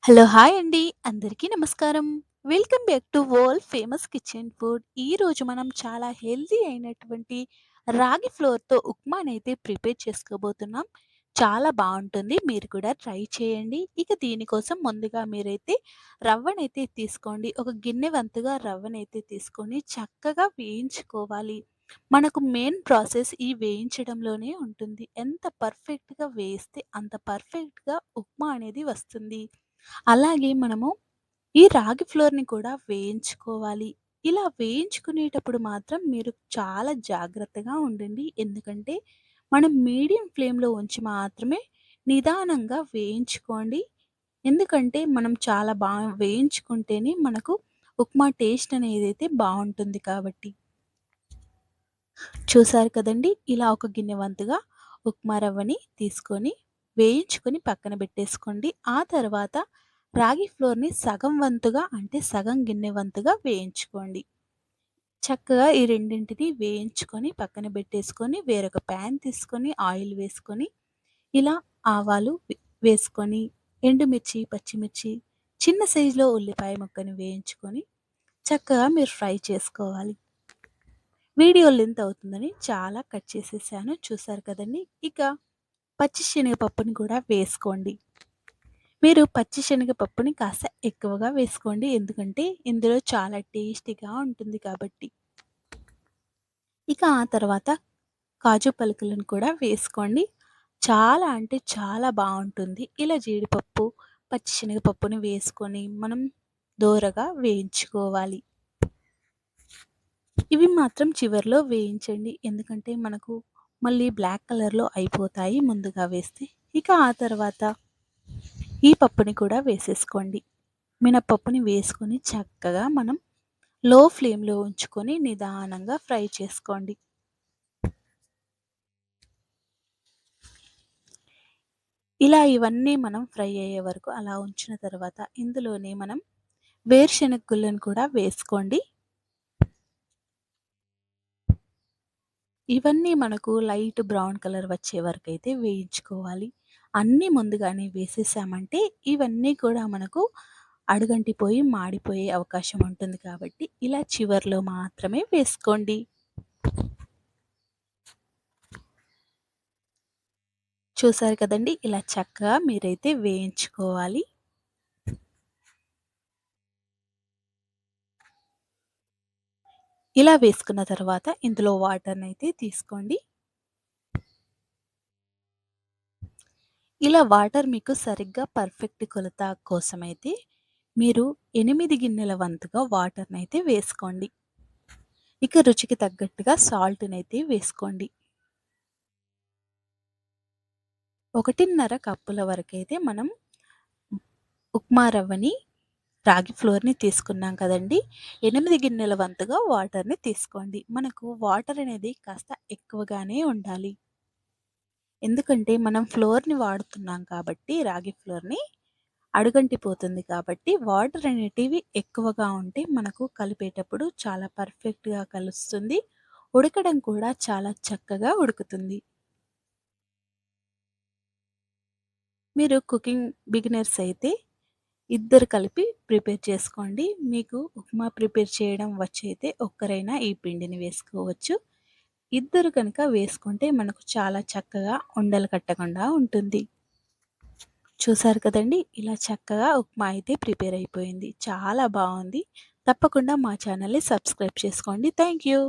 Hello! Hi అండి. అందరికీ నమస్కారం. Welcome back to world famous kitchen food. ఈరోజు మనం చాలా హెల్తీ అయినటువంటి రాగి ఫ్లోర్‌తో ఉప్మానైతే ప్రిపేర్ చేసుకోబోతున్నాం. చాలా బావుంటుంది. మీరు కూడా ట్రై చేయండి. ఇక దీనికోసం ముందుగా మీరైతే రవ్వనైతే తీసుకోండి. ఒక గిన్నె వంతుగా రవ్వనైతే తీసుకొని చక్కగా వేయించుకోవాలి. మనకు మెయిన్ ప్రాసెస్ ఈ వేయించడంలోనే ఉంటుంది. ఎంత పర్ఫెక్ట్‌గా వేయిస్తే అంత పర్ఫెక్ట్‌గా ఉప్మా అనేది వస్తుంది. అలాగే మనము ఈ రాగి ఫ్లోర్‌ని కూడా వేయించుకోవాలి. ఇలా వేయించుకునేటప్పుడు మాత్రం మీరు చాలా జాగ్రత్తగా ఉండండి. ఎందుకంటే మనం మీడియం ఫ్లేమ్‌లో ఉంచి మాత్రమే నిదానంగా వేయించుకోండి. ఎందుకంటే మనం చాలా వేయించుకుంటేనే మనకు ఉప్మా టేస్ట్ అనేదైతే బావుంటుంది కాబట్టి. చూసారు కదండీ! ఇలా ఒక గిన్నె వంతుగా ఉప్మా రవ్వని తీసుకొని, వేయించుకొని పక్కన పెట్టేసుకోండి. ఆ తర్వాత రాగి ఫ్లోర్‌ని సగం వంతుగా అంటే సగం గిన్నె వంతుగా వేయించుకోండి. చక్కగా ఈ రెండింటిని వేయించుకొని పక్కన పెట్టేసుకొని, వేరొక ప్యాన్ తీసుకొని ఆయిల్ వేసుకొని, ఇలా ఆవాలు వేసుకొని, ఎండుమిర్చి, పచ్చిమిర్చి, చిన్న సైజులో ఉల్లిపాయ ముక్కని వేయించుకొని, చక్కగా మీరు ఫ్రై చేసుకోవాలి. వీడియో లెంత్ అవుతుందని చాలా కట్ చేసేసాను. చూసారు కదండీ! ఇక పచ్చి శనగపప్పుని కూడా వేసుకోండి. మీరు పచ్చి శనగపప్పుని కాస్త ఎక్కువగా వేసుకోండి. ఎందుకంటే ఇందులో చాలా టేస్టీగా ఉంటుంది కాబట్టి. ఇక ఆ తర్వాత కాజు పలుకులను కూడా వేసుకోండి. చాలా అంటే చాలా బావుంటుంది. ఇలా జీడిపప్పు, పచ్చి శనగపప్పుని వేసుకొని మనం దోరగా వేయించుకోవాలి. ఇవి మాత్రం చివర్లో వేయించండి. ఎందుకంటే మనకు మళ్ళీ బ్లాక్ కలర్‌లో అయిపోతాయి ముందుగా వేస్తే. ఇక ఆ తర్వాత ఈ పప్పుని కూడా వేసేసుకోండి. మినపప్పుని వేసుకొని చక్కగా మనం లో ఫ్లేమ్‌లో ఉంచుకొని నిదానంగా ఫ్రై చేసుకోండి. ఇలా ఇవన్నీ మనం ఫ్రై అయ్యే వరకు అలా ఉంచిన తర్వాత ఇందులోనే మనం వేరుశెనగ గుళ్ళను కూడా వేసుకోండి. ఇవన్నీ మనకు లైట్ బ్రౌన్ కలర్ వచ్చే వరకైతే వేయించుకోవాలి. అన్నీ ముందుగానే వేసేసామంటే ఇవన్నీ కూడా మనకు అడుగంటిపోయి మాడిపోయే అవకాశం ఉంటుంది కాబట్టి ఇలా చివర్లో మాత్రమే వేసుకోండి. చూసారు కదండీ! ఇలా చక్కగా మీరైతే వేయించుకోవాలి. ఇలా వేసుకున్న తర్వాత ఇందులో వాటర్‌నైతే తీసుకోండి. ఇలా వాటర్ మీకు సరిగ్గా పర్ఫెక్ట్ కొలత కోసమైతే మీరు 8 గిన్నెల వంతుగా వాటర్‌నైతే వేసుకోండి. ఇక రుచికి తగ్గట్టుగా సాల్ట్‌నైతే వేసుకోండి. 1:30 కప్పుల వరకైతే మనం ఉప్మా రవ్వని, రాగి ఫ్లోర్‌ని తీసుకున్నాం కదండీ! 8 గిన్నెల వంతుగా వాటర్‌ని తీసుకోండి. మనకు వాటర్ అనేది కాస్త ఎక్కువగానే ఉండాలి. ఎందుకంటే మనం ఫ్లోర్‌ని వాడుతున్నాం కాబట్టి రాగి ఫ్లోర్‌ని అడుగంటిపోతుంది కాబట్టి వాటర్ అనేటివి ఎక్కువగా ఉంటే మనకు కలిపేటప్పుడు చాలా పర్ఫెక్ట్‌గా కలుస్తుంది. ఉడకడం కూడా చాలా చక్కగా ఉడుకుతుంది. మీరు కుకింగ్ బిగినర్స్ అయితే ఇద్దరు కలిపి ప్రిపేర్ చేసుకోండి. మీకు ఉప్మా ప్రిపేర్ చేయడం వచ్చైతే ఒక్కరైనా ఈ పిండిని వేసుకోవచ్చు. ఇద్దరు కనుక వేసుకుంటే మనకు చాలా చక్కగా ఉండలు కట్టకుండా ఉంటుంది. చూసారు కదండీ! ఇలా చక్కగా ఉప్మా అయితే ప్రిపేర్ అయిపోయింది. చాలా బావుంది. తప్పకుండా మా ఛానల్‌ని సబ్స్క్రైబ్ చేసుకోండి. Thank you.